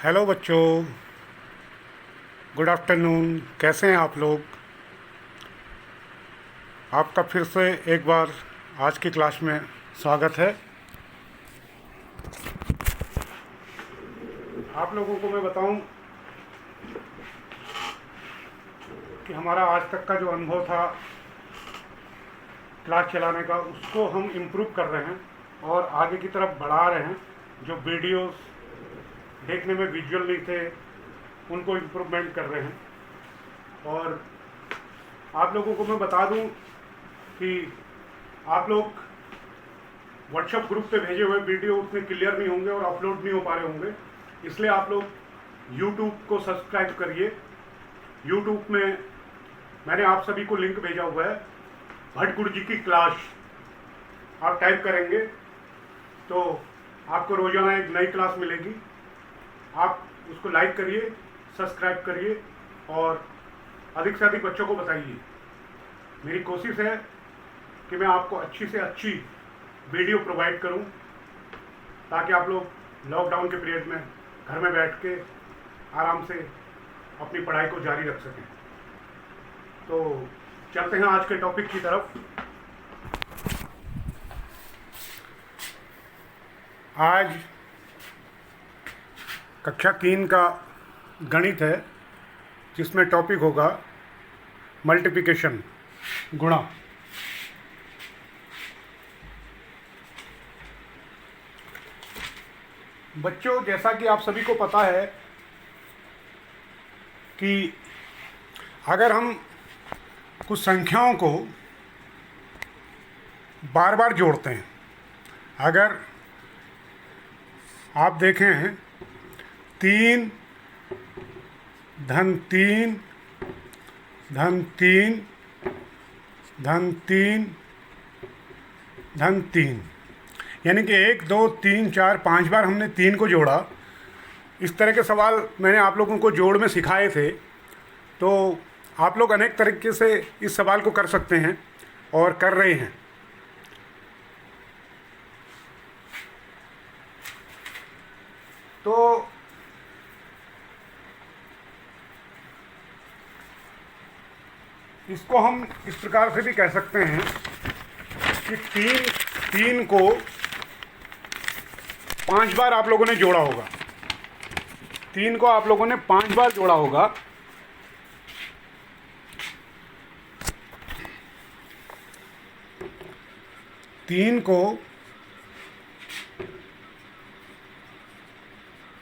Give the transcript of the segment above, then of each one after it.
Hello बच्चों, good afternoon. कैसे हैं आप लोग? आपका फिर से एक बार आज की क्लास में स्वागत है। आप लोगों को मैं बताऊं कि हमारा आज तक का जो अनुभव था क्लास चलाने का, उसको हम इम्प्रूव कर रहे हैं और आगे की तरफ बढ़ा रहे हैं। जो वीडियोस देखने में विजुअल नहीं थे, उनको इम्प्रूवमेंट कर रहे हैं। और आप लोगों को मैं बता दूं कि आप लोग व्हाट्सएप ग्रुप पे भेजे हुए वीडियो उतने क्लियर नहीं होंगे और अपलोड नहीं हो पा रहे होंगे, इसलिए आप लोग यूट्यूब को सब्सक्राइब करिए। यूट्यूब में मैंने आप सभी को लिंक भेजा हुआ है, भट्ट गुरु जी की क्लास। आप टाइप करेंगे तो आपको रोजाना एक नई क्लास मिलेगी। आप उसको लाइक करिए, सब्सक्राइब करिए और अधिक से अधिक बच्चों को बताइए। मेरी कोशिश है कि मैं आपको अच्छी से अच्छी वीडियो प्रोवाइड करूं, ताकि आप लोग लॉकडाउन के पीरियड में घर में बैठ के आराम से अपनी पढ़ाई को जारी रख सकें। तो चलते हैं आज के टॉपिक की तरफ। आज कक्षा 3 का गणित है, जिसमें टॉपिक होगा मल्टीप्लिकेशन, गुणा। बच्चों, जैसा कि आप सभी को पता है कि अगर हम कुछ संख्याओं को बार बार जोड़ते हैं, अगर आप देखें 3 धन 3 धन 3 धन 3 धन 3, यानी कि 1 2 3 4 5 बार हमने 3 को जोड़ा। इस तरह के सवाल मैंने आप लोगों को जोड़ में सिखाए थे, तो आप लोग अनेक तरीके से इस सवाल को कर सकते हैं और कर रहे हैं। तो इसको हम इस प्रकार से भी कह सकते हैं कि तीन को 5 बार आप लोगों ने जोड़ा होगा। 3 को आप लोगों ने 5 बार जोड़ा होगा। तीन को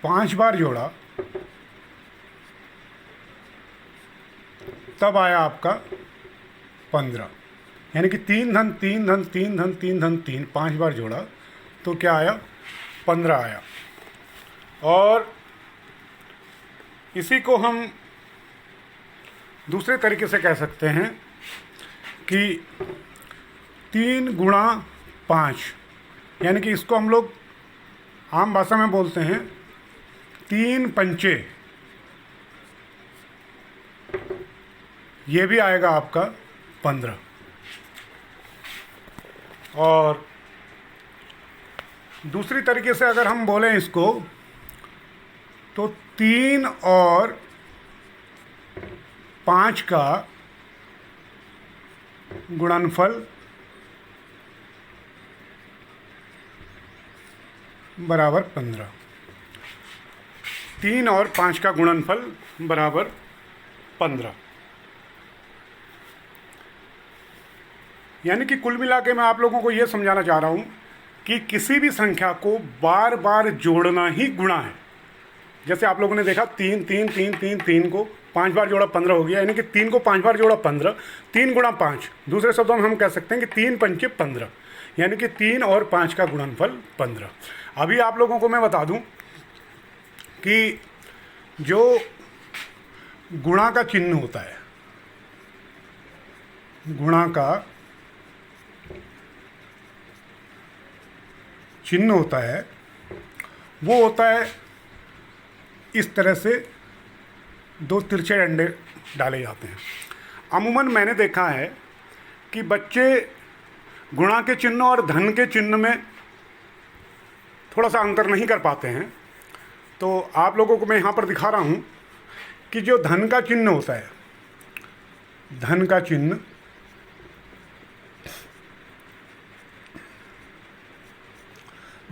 5 बार जोड़ा, तब आया आपका 15। यानी कि 3 धन 3 धन 3 धन 3 धन 3 5 बार जोड़ा तो क्या आया? 15 आया। और इसी को हम दूसरे तरीके से कह सकते हैं कि 3 गुणा 5, यानी कि इसको हम लोग आम भाषा में बोलते हैं 3 पंचे। ये भी आएगा आपका 15। और दूसरी तरीके से अगर हम बोलें इसको, तो 3 और 5 का गुणनफल बराबर 15। 3 और 5 का गुणनफल बराबर 15। यानी कि कुल मिला के मैं आप लोगों को ये समझाना चाह रहा हूँ कि किसी भी संख्या को बार बार जोड़ना ही गुणा है। जैसे आप लोगों ने देखा 3 3 3 3 3 को 5 बार जोड़ा 15 हो गया, यानी कि 3 को 5 बार जोड़ा 15। 3 गुणा 5, दूसरे शब्दों में हम कह सकते हैं कि 3 पंचे 15, यानी कि 3 और 5 का गुणनफल 15। अभी आप लोगों को मैं बता दूं कि जो गुणा का चिन्ह होता है, गुणा का चिन्ह होता है, वो होता है इस तरह से 2 तिरछे डंडे डाले जाते हैं। अमूमन मैंने देखा है कि बच्चे गुणा के चिन्ह और धन के चिन्ह में थोड़ा सा अंतर नहीं कर पाते हैं। तो आप लोगों को मैं यहाँ पर दिखा रहा हूँ कि जो धन का चिन्ह होता है, धन का चिन्ह,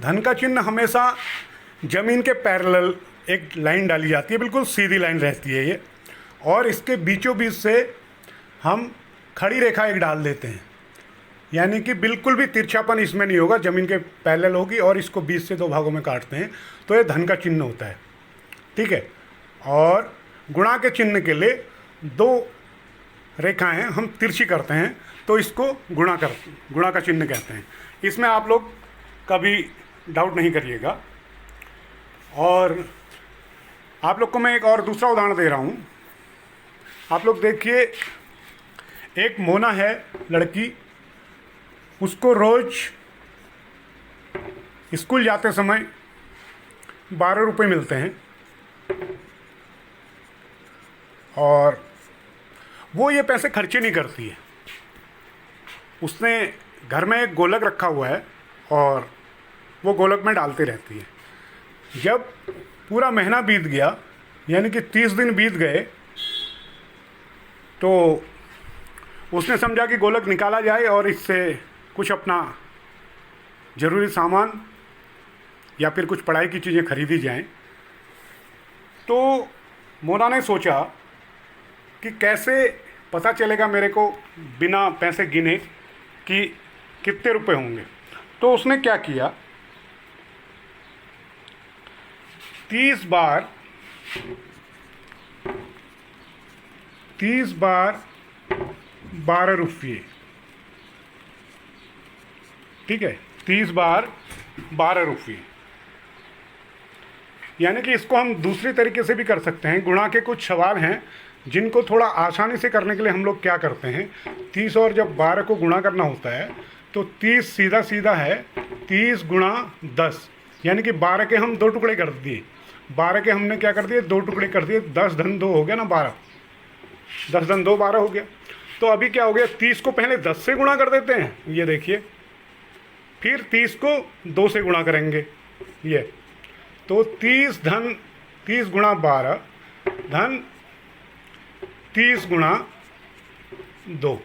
धन का चिन्ह हमेशा जमीन के पैरेलल एक लाइन डाली जाती है, बिल्कुल सीधी लाइन रहती है ये, और इसके बीचों बीच से हम खड़ी रेखा एक डाल देते हैं, यानी कि बिल्कुल भी तिरछापन इसमें नहीं होगा, ज़मीन के पैरेलल होगी, और इसको बीच से 2 भागों में काटते हैं, तो ये धन का चिन्ह होता है। ठीक है। और गुणा के चिन्ह के लिए 2 रेखाएं हम तिरछी करते हैं, तो इसको गुणा का चिन्ह कहते हैं। इसमें आप लोग कभी डाउट नहीं करिएगा। और आप लोग को मैं एक और दूसरा उदाहरण दे रहा हूँ। आप लोग देखिए, एक मोना है लड़की, उसको रोज स्कूल जाते समय 12 रुपये मिलते हैं, और वो ये पैसे खर्चे नहीं करती है। उसने घर में एक गोलक रखा हुआ है और वो गोलक में डालती रहती है। जब पूरा महीना बीत गया, यानी कि 30 दिन बीत गए, तो उसने समझा कि गोलक निकाला जाए और इससे कुछ अपना ज़रूरी सामान या फिर कुछ पढ़ाई की चीज़ें खरीदी जाएं। तो मोना ने सोचा कि कैसे पता चलेगा मेरे को बिना पैसे गिने कि कितने रुपए होंगे। तो उसने क्या किया, 30 बार 12 रुपये, ठीक है, 30 बार 12 रुपये। यानी कि इसको हम दूसरी तरीके से भी कर सकते हैं। गुणा के कुछ सवाल हैं जिनको थोड़ा आसानी से करने के लिए हम लोग क्या करते हैं, 30 और जब 12 को गुणा करना होता है तो 30 सीधा सीधा है 30 गुणा 10, यानी कि 12 के हम 2 टुकड़े कर दिए। 12 के हमने क्या कर दिए, 2 टुकड़े कर दिए। 10 धन 2 हो गया ना 12, 10 धन 2 12 हो गया। तो अभी क्या हो गया, 30 को पहले 10 से गुणा कर देते हैं, ये देखिए, फिर 30 को 2 से गुणा करेंगे, ये तो 30 गुणा 12 धन 30 गुणा 2।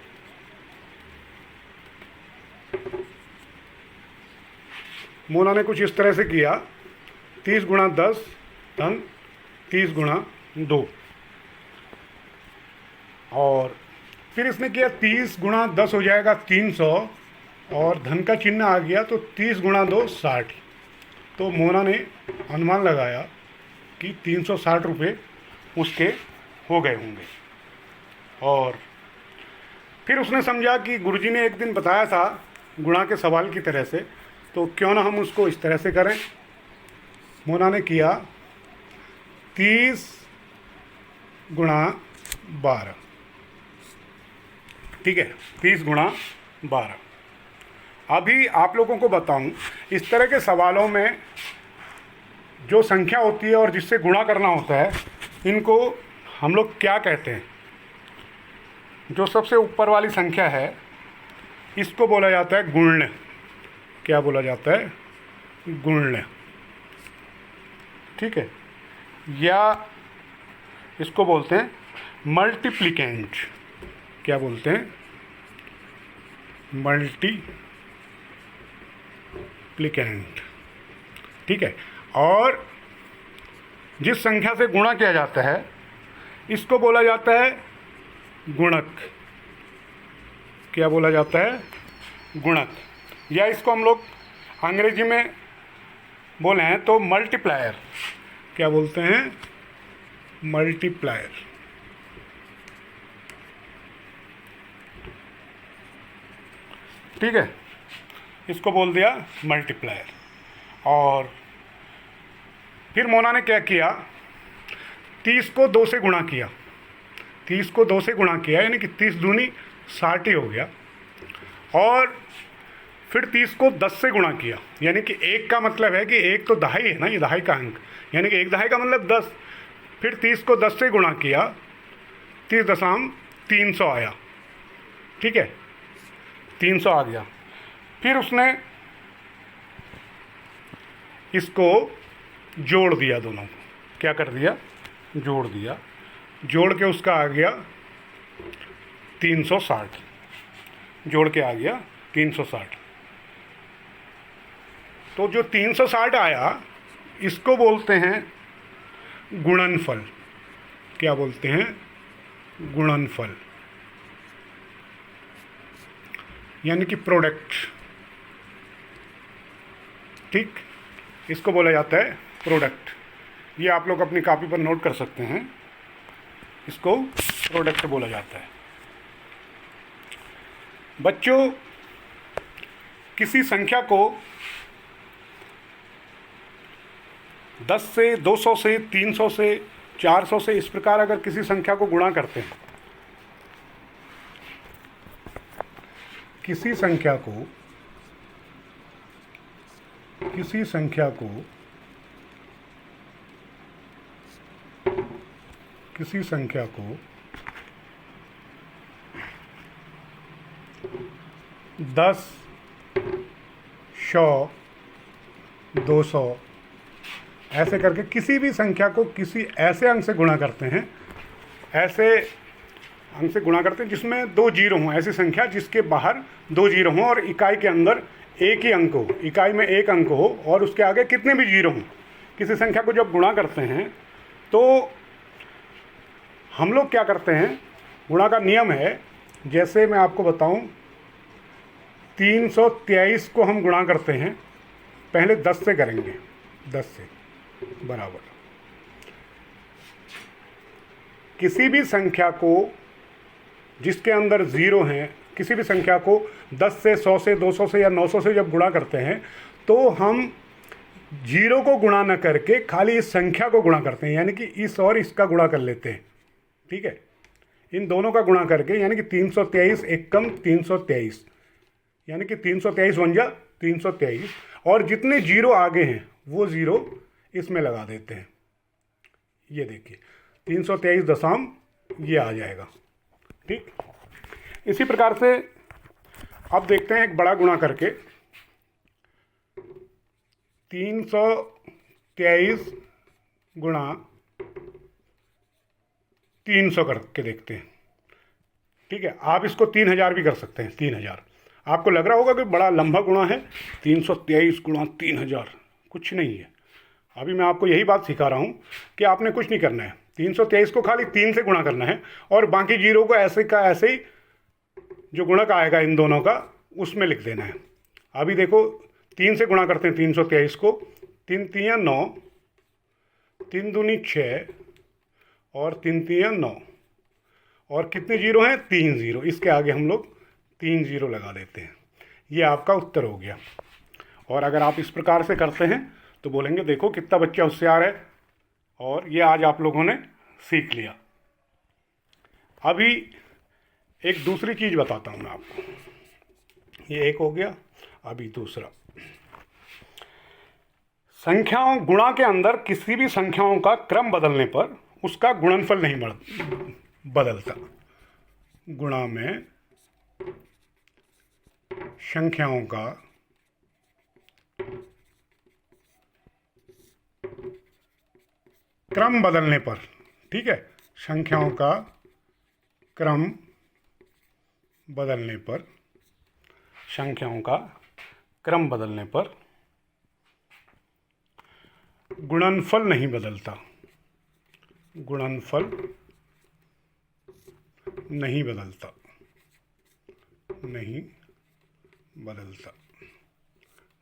मोना ने कुछ इस तरह से किया, 30 गुणा 10 धन 30 गुणा 2, और फिर इसने किया 30 गुणा 10 हो जाएगा 300, और धन का चिन्ह आ गया तो 30 गुणा 2 60। तो मोना ने अनुमान लगाया कि 360 रुपये उसके हो गए होंगे। और फिर उसने समझा कि गुरुजी ने एक दिन बताया था गुणा के सवाल की तरह से, तो क्यों ना हम उसको इस तरह से करें। मोना ने किया 30 गुणा 12, ठीक है, 30 गुणा 12। अभी आप लोगों को बताऊं, इस तरह के सवालों में जो संख्या होती है और जिससे गुणा करना होता है, इनको हम लोग क्या कहते हैं। जो सबसे ऊपर वाली संख्या है इसको बोला जाता है गुण्य। क्या बोला जाता है, गुण्य, ठीक है, या इसको बोलते हैं मल्टीप्लिकेंट। क्या बोलते हैं, मल्टीप्लिकेंट, ठीक है। और जिस संख्या से गुणा किया जाता है इसको बोला जाता है गुणक। क्या बोला जाता है, गुणक, या इसको हम लोग अंग्रेजी में बोले हैं तो मल्टीप्लायर। क्या बोलते हैं, मल्टीप्लायर, ठीक है, इसको बोल दिया मल्टीप्लायर। और फिर मोना ने क्या किया, 30 को 2 से गुणा किया, 30 को 2 से गुणा किया, यानी कि 30 दूनी 60 ही हो गया। और फिर 30 को 10 से गुणा किया, यानी कि 1 का मतलब है कि 1 तो दहाई है ना, ये दहाई का अंक, यानी कि 1 दहाई का मतलब 10। फिर 30 को 10 से गुणा किया, 30.300 आया, ठीक है, 300 आ गया। फिर उसने इसको जोड़ दिया दोनों को, क्या कर दिया, जोड़ दिया, जोड़ के उसका आ गया 360, जोड़ के आ गया 360। तो जो 360 आया इसको बोलते हैं गुणनफल। क्या बोलते हैं, गुणनफल, यानी कि प्रोडक्ट। ठीक, इसको बोला जाता है प्रोडक्ट। ये आप लोग अपनी कॉपी पर नोट कर सकते हैं, इसको प्रोडक्ट बोला जाता है। बच्चों, किसी संख्या को 10 से, 200 से, 300 से, 400 से, इस प्रकार अगर किसी संख्या को गुणा करते हैं, किसी संख्या को 10, 100, 200 ऐसे करके किसी भी संख्या को किसी ऐसे अंक से गुणा करते हैं, ऐसे अंक से गुणा करते हैं जिसमें 2 जीरो हों, ऐसी संख्या जिसके बाहर 2 जीरो हों और इकाई के अंदर एक ही अंक हो, इकाई में एक अंक हो और उसके आगे कितने भी जीरो हों। किसी संख्या को जब गुणा करते हैं तो हम लोग क्या करते हैं, गुणा का नियम है, जैसे मैं आपको बताऊं, 323 को हम गुणा करते हैं, पहले 10 से करेंगे, 10 से बराबर किसी भी संख्या को जिसके अंदर ज़ीरो हैं, किसी भी संख्या को 10 से, 100 से, 200 से या 900 से जब गुणा करते हैं तो हम जीरो को गुणा न करके खाली इस संख्या को गुणा करते हैं, यानी कि इस और इसका गुणा कर लेते हैं। ठीक है, इन दोनों का गुणा करके, यानी कि 323 एकम 323, यानी कि 323 बन जा 323, और जितने जीरो आगे हैं वो ज़ीरो इसमें लगा देते हैं। ये देखिए 323 दशम ये आ जाएगा। ठीक, इसी प्रकार से अब देखते हैं एक बड़ा गुणा करके, 323 गुणा 300 करके देखते हैं। ठीक है, आप इसको 3000 भी कर सकते हैं, 3000। आपको लग रहा होगा कि बड़ा लंबा गुणा है, 323 गुणा 3000, कुछ नहीं है। अभी मैं आपको यही बात सिखा रहा हूँ कि आपने कुछ नहीं करना है, 323 को खाली 3 से गुणा करना है और बाकी जीरो को ऐसे का ऐसे ही जो गुणक आएगा इन दोनों का उसमें लिख देना है। अभी देखो 3 से गुणा करते हैं 323 को, 3 तियाँ 9, 3 दूनी 6 और 3 तियाँ 9, और कितने जीरो हैं, 3 जीरो, इसके आगे हम लोग 3 जीरो लगा देते हैं। ये आपका उत्तर हो गया। और अगर आप इस प्रकार से करते हैं तो बोलेंगे देखो कितना बच्चा होशियार है, और ये आज आप लोगों ने सीख लिया। अभी एक दूसरी चीज़ बताता हूँ मैं आपको, ये एक हो गया, अभी दूसरा। संख्याओं, गुणा के अंदर किसी भी संख्याओं का क्रम बदलने पर उसका गुणनफल नहीं बदलता। गुणा में संख्याओं का क्रम बदलने पर, ठीक है, संख्याओं का क्रम बदलने पर, संख्याओं का क्रम बदलने पर गुणनफल नहीं बदलता। गुणनफल नहीं बदलता, नहीं बदलता।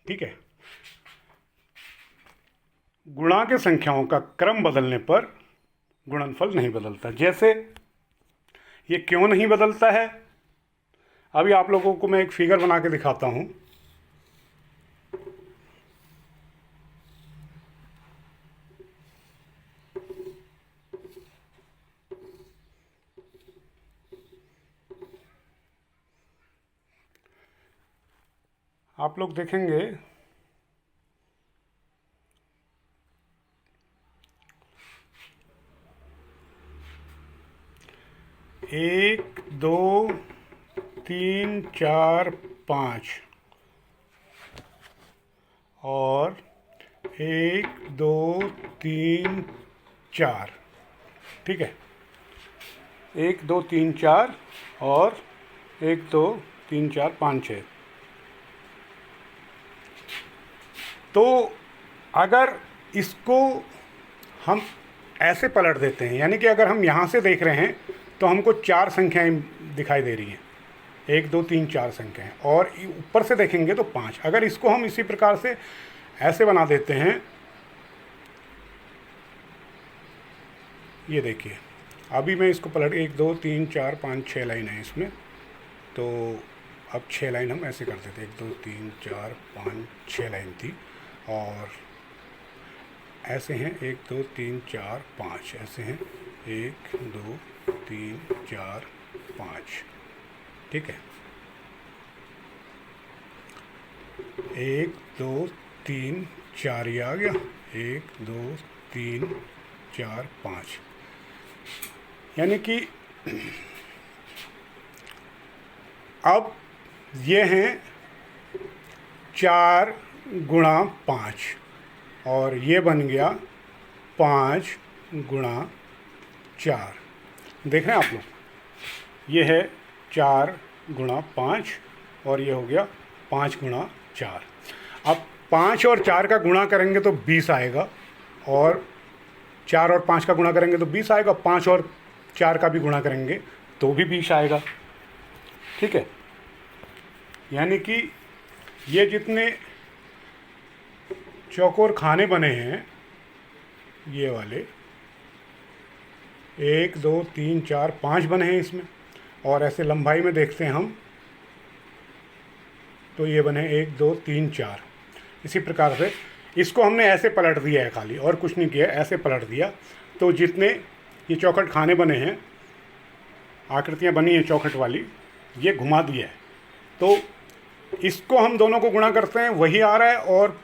ठीक है, गुणा के संख्याओं का क्रम बदलने पर गुणनफल नहीं बदलता। जैसे ये क्यों नहीं बदलता है, अभी आप लोगों को मैं एक फिगर बना के दिखाता हूँ। आप लोग देखेंगे 1 2 3 4 5 और 1 2 3 4, ठीक है, 1 2 3 4 और 1 2 3 4 5 6। तो अगर इसको हम ऐसे पलट देते हैं, यानी कि अगर हम यहाँ से देख रहे हैं तो हमको 4 संख्याएं दिखाई दे रही हैं, 1 2 3 4 संख्याएं, और ऊपर से देखेंगे तो 5। अगर इसको हम इसी प्रकार से ऐसे बना देते हैं, ये देखिए, अभी मैं इसको पलट 1 2 3 4 5 6 लाइन है इसमें, तो अब 6 लाइन हम ऐसे कर देते हैं, 1 2 3 4 5 6 लाइन थी, और ऐसे हैं 1 2 3 4 5, ऐसे हैं 1 2 3 4 5, ठीक है, 1 2 3 4 ये आ गया, 1 2 3 4 5, यानी कि अब ये हैं 4 गुणा 5, और ये बन गया 5 गुणा 4। देख रहे हैं आप लोग, ये है 4 गुणा 5 और ये हो गया 5 गुणा 4। अब 5 और 4 का गुणा करेंगे तो 20 आएगा, और 4 और 5 का गुणा करेंगे तो 20 आएगा, 5 और 4 का भी गुणा करेंगे तो भी 20 आएगा, ठीक है। यानी कि ये जितने चौकोर खाने बने हैं, ये वाले 1 2 3 4 5 बने हैं इसमें, और ऐसे लंबाई में देखते हैं हम तो ये बने 1 2 3 4। इसी प्रकार से इसको हमने ऐसे पलट दिया है, खाली और कुछ नहीं किया, ऐसे पलट दिया, तो जितने ये चौखट खाने बने हैं, आकृतियाँ बनी हैं चौखट वाली, ये घुमा दिया है, तो इसको हम दोनों को गुणा करते हैं, वही आ रहा है, और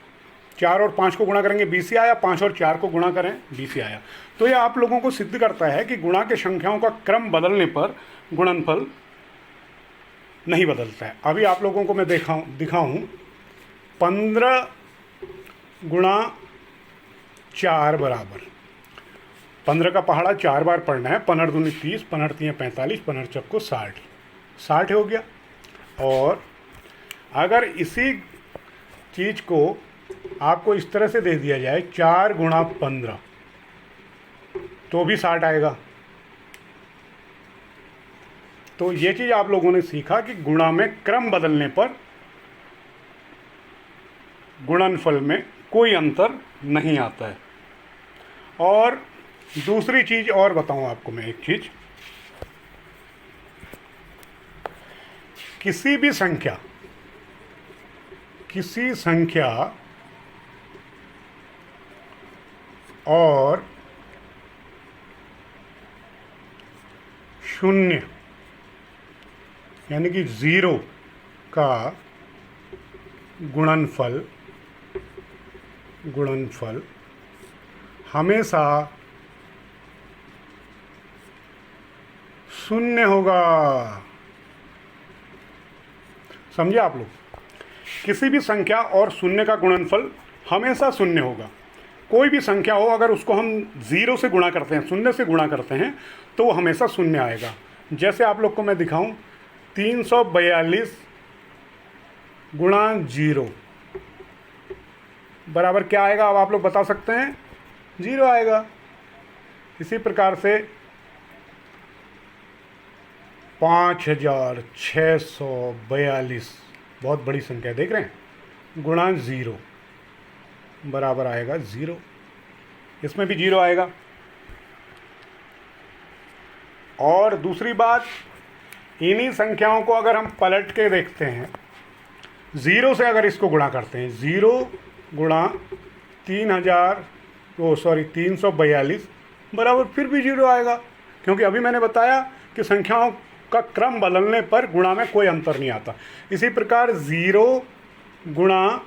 4 और 5 को गुणा करेंगे 20 ही आया, 5 और 4 को गुणा करें 20 ही आया। तो ये आप लोगों को सिद्ध करता है कि गुणा के संख्याओं का क्रम बदलने पर गुणनफल नहीं बदलता है। अभी आप लोगों को मैं दिखाऊं 15 गुणा 4 बराबर 15 का पहाड़ा 4 बार पढ़ना है, 15 दूनी 30, 15 तियां 45, 15 चौको 60, 60 हो गया। और अगर इसी चीज़ को आपको इस तरह से दे दिया जाए 4 गुणा 15, तो भी 60 आएगा। तो ये चीज़ आप लोगों ने सीखा कि गुणा में क्रम बदलने पर गुणनफल में कोई अंतर नहीं आता है। और दूसरी चीज़ और बताऊं आपको मैं, एक चीज़, किसी संख्या और शून्य यानी कि 0 का गुणनफल हमेशा शून्य होगा। समझे आप लोग? किसी भी संख्या और शून्य का गुणनफल हमेशा शून्य होगा। कोई भी संख्या हो, अगर उसको हम 0 से गुणा करते हैं, शून्य से गुणा करते हैं, तो वो हमेशा शून्य आएगा। जैसे आप लोग को मैं दिखाऊं, 342 गुणा 0 बराबर क्या आएगा? अब आप लोग बता सकते हैं, 0 आएगा। इसी प्रकार से 5642, बहुत बड़ी संख्या देख रहे हैं, गुणा 0 बराबर आएगा 0। इसमें भी 0 आएगा। और दूसरी बात, इन्हीं संख्याओं को अगर हम पलट के देखते हैं, 0 से अगर इसको गुणा करते हैं, 0 गुणा 342 बराबर फिर भी 0 आएगा, क्योंकि अभी मैंने बताया कि संख्याओं का क्रम बदलने पर गुणा में कोई अंतर नहीं आता। इसी प्रकार 0 गुणा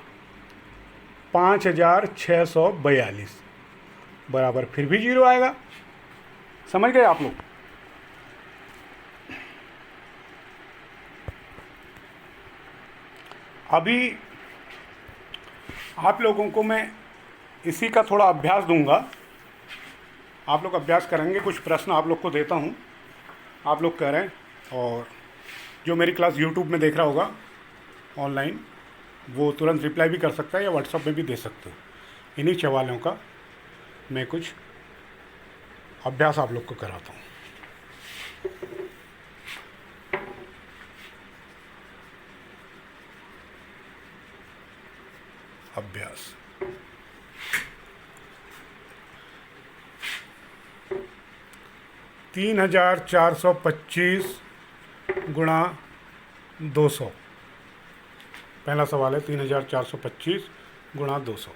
5642 बराबर फिर भी 0 आएगा। समझ गए आप लोग? अभी आप लोगों को मैं इसी का थोड़ा अभ्यास दूंगा, आप लोग अभ्यास करेंगे। कुछ प्रश्न आप लोग को देता हूँ, आप लोग करें, और जो मेरी क्लास यूट्यूब में देख रहा होगा ऑनलाइन, वो तुरंत रिप्लाई भी कर सकता है या व्हाट्सएप में भी दे सकते हो। इन्हीं सवालों का मैं कुछ अभ्यास आप लोग को कराता हूँ। अभ्यास, तीन 3,425 गुणा 200। पहला सवाल है 3,425 गुणा 200।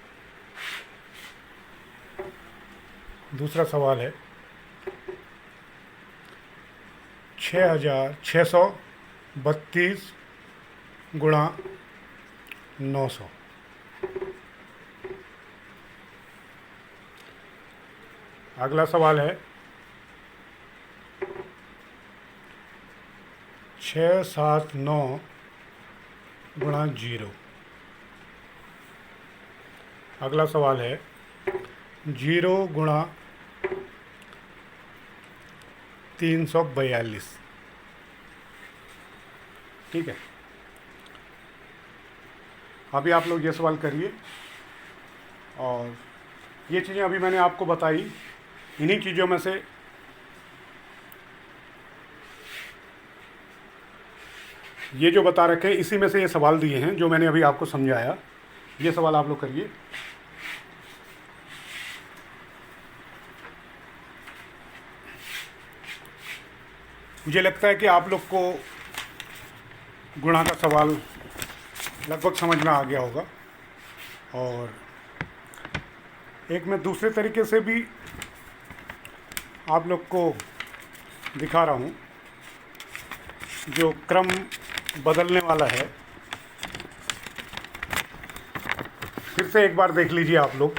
दूसरा सवाल है 6,632 गुणा 900। अगला सवाल है 679 गुणा 0। अगला सवाल है 0 गुणा 342। ठीक है, अभी आप लोग ये सवाल करिए। और ये चीज़ें अभी मैंने आपको बताई, इन्हीं चीज़ों में से ये जो बता रखे हैं, इसी में से ये सवाल दिए हैं जो मैंने अभी आपको समझाया। ये सवाल आप लोग करिए। मुझे लगता है कि आप लोग को गुणा का सवाल लगभग समझ में आ गया होगा। और एक मैं दूसरे तरीके से भी आप लोग को दिखा रहा हूँ, जो क्रम बदलने वाला है। फिर से एक बार देख लीजिए आप लोग,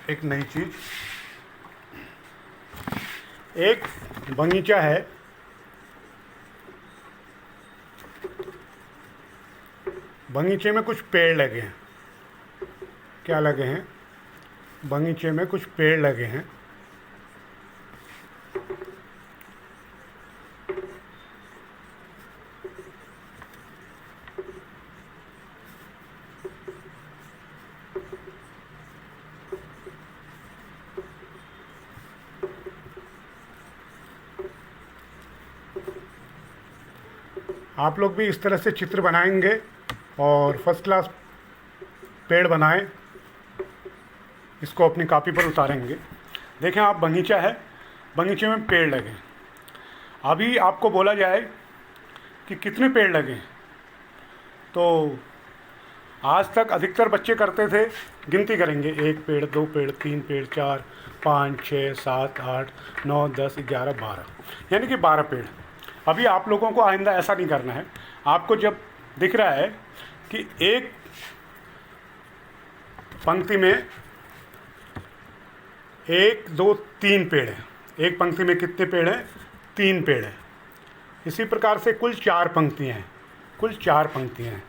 एक नई चीज़। एक बगीचा है, बगीचे में कुछ पेड़ लगे हैं। क्या लगे हैं? बगीचे में कुछ पेड़ लगे हैं। आप लोग भी इस तरह से चित्र बनाएंगे और फर्स्ट क्लास पेड़ बनाएं, इसको अपनी कॉपी पर उतारेंगे। देखें, आप बगीचा है, बगीचे में पेड़ लगे। अभी आपको बोला जाए कि कितने पेड़ लगे, तो आज तक अधिकतर बच्चे करते थे, गिनती करेंगे, 1 पेड़, 2 पेड़, 3 पेड़, 4, 5, 6, 7, 8, 9, 10, 11, 12, यानी कि 12 पेड़। अभी आप लोगों को आइंदा ऐसा नहीं करना है। आपको जब दिख रहा है कि एक पंक्ति में 1, 2, 3 पेड़ हैं, एक पंक्ति में कितने पेड़ हैं? 3 पेड़ हैं। इसी प्रकार से कुल 4 पंक्तियां हैं, कुल 4 पंक्तियां हैं,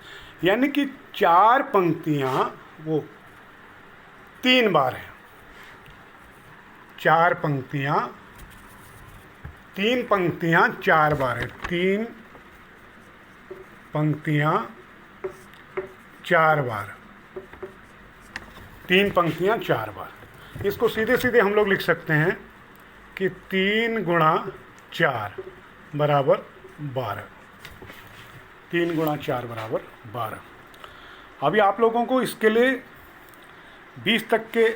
यानी कि 4 पंक्तियां वो 3 बार हैं। 4 पंक्तियां, 3 पंक्तियां 4 बार है। 3 पंक्तियां 4 बार, 3 पंक्तियां 4 बार। इसको सीधे सीधे हम लोग लिख सकते हैं कि 3 गुणा 4 बराबर 12। 3 गुणा 4 बराबर 12। अभी आप लोगों को इसके लिए 20 तक के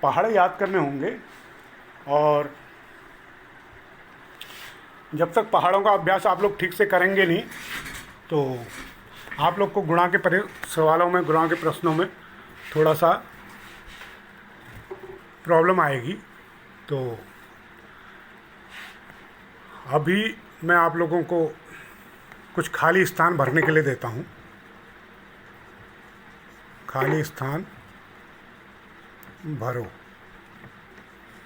पहाड़ याद करने होंगे, और जब तक पहाड़ों का अभ्यास आप लोग ठीक से करेंगे नहीं, तो आप लोग को गुणा के सवालों में, गुणा के प्रश्नों में थोड़ा सा प्रॉब्लम आएगी। तो अभी मैं आप लोगों को कुछ खाली स्थान भरने के लिए देता हूँ। खाली स्थान भरो।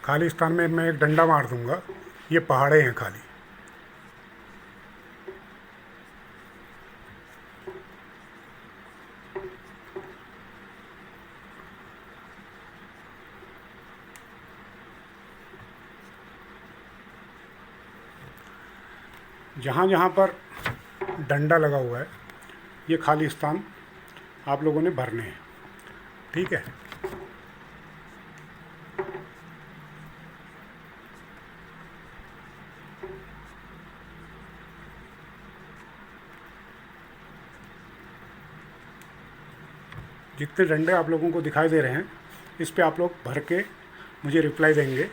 खाली स्थान में मैं एक डंडा मार दूंगा, ये पहाड़े हैं खाली। जहाँ जहाँ पर डंडा लगा हुआ है ये खाली स्थान आप लोगों ने भरने हैं, ठीक है। जितने डंडे आप लोगों को दिखाई दे रहे हैं इस पे आप लोग भर के मुझे रिप्लाई देंगे।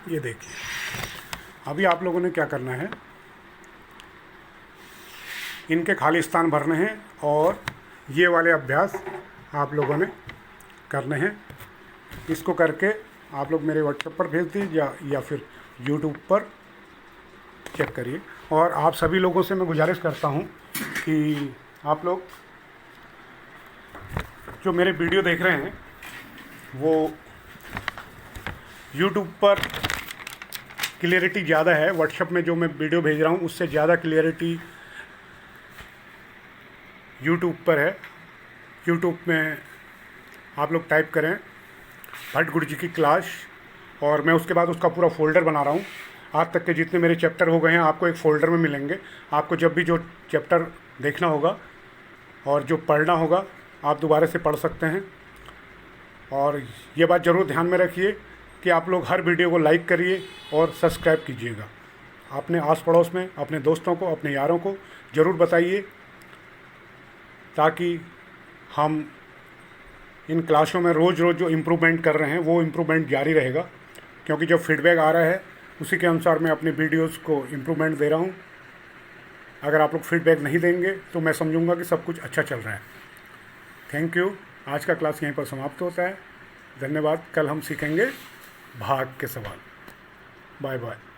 ये देखिए, अभी आप लोगों ने क्या करना है, इनके खाली स्थान भरने हैं और ये वाले अभ्यास आप लोगों ने करने हैं। इसको करके आप लोग मेरे व्हाट्सएप पर भेज दीजिए या फिर यूट्यूब पर चेक करिए। और आप सभी लोगों से मैं गुजारिश करता हूँ कि आप लोग जो मेरे वीडियो देख रहे हैं वो यूट्यूब पर क्लियरिटी ज़्यादा है, व्हाट्सएप में जो मैं वीडियो भेज रहा हूँ उससे ज़्यादा क्लियरिटी यूट्यूब पर है। यूट्यूब में आप लोग टाइप करें भट्ट गुरुजी की क्लास और मैं उसके बाद उसका पूरा फ़ोल्डर बना रहा हूँ। आज तक के जितने मेरे चैप्टर हो गए हैं आपको एक फ़ोल्डर में मिलेंगे। आपको जब भी जो चैप्टर देखना होगा और जो पढ़ना होगा आप दोबारा से पढ़ सकते हैं। और ये बात ज़रूर ध्यान में रखिए कि आप लोग हर वीडियो को लाइक करिए और सब्सक्राइब कीजिएगा। अपने आस पड़ोस में अपने दोस्तों को, अपने यारों को ज़रूर बताइए ताकि हम इन क्लासों में रोज़ रोज़ जो इम्प्रूवमेंट कर रहे हैं वो इम्प्रूवमेंट जारी रहेगा, क्योंकि जो फीडबैक आ रहा है उसी के अनुसार मैं अपने वीडियोस को इम्प्रूवमेंट दे रहा हूँ। अगर आप लोग फीडबैक नहीं देंगे तो मैं समझूंगा कि सब कुछ अच्छा चल रहा है। Thank you. आज का क्लास यहीं पर समाप्त होता है। धन्यवाद। कल हम सीखेंगे भाग के सवाल। Bye bye.